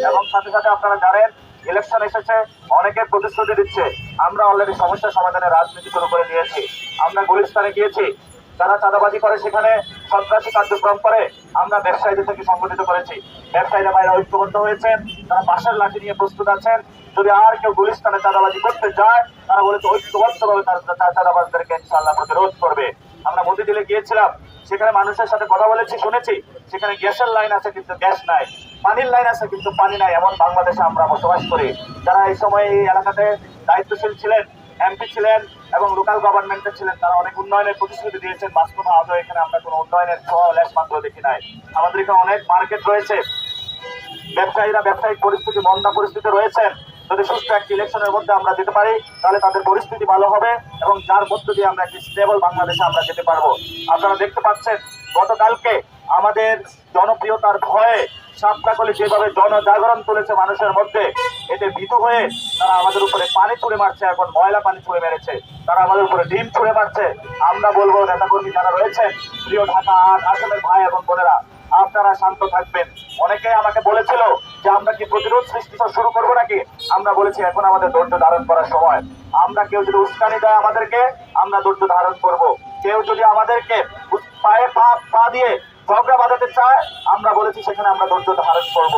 এবং সাথে সাথে আপনারা জানেন ইলেকশন এসেছে, অনেকে প্রতিশ্রুতি দিচ্ছে। আমরা অলরেডি সমস্যা সমাধানের রাজনীতি শুরু করে দিয়েছি। আমরা গুলিস্তানে গিয়েছি, যারা চাঁদাবাজি করে সেখানে সন্ত্রাসী কার্যক্রম করে আমরা ব্যবসায়ীদের থেকে সংগঠিত করেছি। ব্যবসায়ীরা ভাইরা ঐক্যবদ্ধ হয়েছেন, তারা বাঁশের লাঠি নিয়ে প্রস্তুত আছেন। যদি আর কেউ গুলিস্তানে চাঁদাবাজি করতে যায়, তারা বলেছে ঐক্যবদ্ধভাবে তারা চাঁদাবাজদেরকে ইনশাআল্লাহ প্রতিরোধ করবে। আমরা মতিঝিলে গিয়েছিলাম, সেখানে মানুষের সাথে কথা বলেছি, শুনেছি সেখানে গ্যাসের লাইন আছে কিন্তু গ্যাস নাই, পানির লাইন আছে কিন্তু পানি নাই। এমন বাংলাদেশে আমরা বসবাস করি। যারা এই সময় এই এলাকাতে দায়িত্বশীল ছিলেন, এমপি ছিলেন এবং লোকাল গভর্নমেন্টে ছিলেন, তারা অনেক উন্নয়নের প্রতিশ্রুতি দিয়েছেন। বাস্তবে আজও এখানে আমরা কোনো উন্নয়নের ছোঁয়া লেশ মাত্র দেখি নাই। আমাদের এখানে অনেক মার্কেট রয়েছে, ব্যবসায়ীরা ব্যবসায়িক পরিস্থিতি মন্দা পরিস্থিতি রয়েছেন। যদি সুস্থ একটি ইলেকশনের মধ্যে আমরা যেতে পারি, তাহলে তাদের পরিস্থিতি ভালো হবে এবং যার মধ্য দিয়ে আমরা একটি স্টেবল বাংলাদেশে আমরা যেতে পারবো। আপনারা দেখতে পাচ্ছেন গতকালকে আমাদের জনপ্রিয়তার ভয়ে সাতটাকলে যেভাবে জনজাগরণ তুলেছে মানুষের মধ্যে, এতে ভীতু হয়ে তারা আমাদের উপরে পানি ছুড়ে মারছে, এখন ময়লা পানি ছুড়ে মেরেছে, তারা আমাদের উপরে ডিম ছুড়ে মারছে। আমরা বলবো নেতাকর্মী যারা রয়েছেন, প্রিয় ঢাকা আসনের ভাই এবং বোনেরা, আপনারা শান্ত থাকবেন। অনেকে আমাকে বলেছিল যে আমরা কি প্রতিরোধ সৃষ্টি শুরু করবো নাকি। আমরা বলেছি এখন আমাদের ধৈর্য ধারণ করার সময়। আমরা কেউ যদি উস্কানি দেয় আমাদেরকে, আমরা ধৈর্য ধারণ করব। কেউ যদি আমাদেরকে পায়ে পা দিয়ে ঝগড়া বাঁধাতে চায়, আমরা বলেছি সেখানে আমরা ধৈর্য ধারণ করব।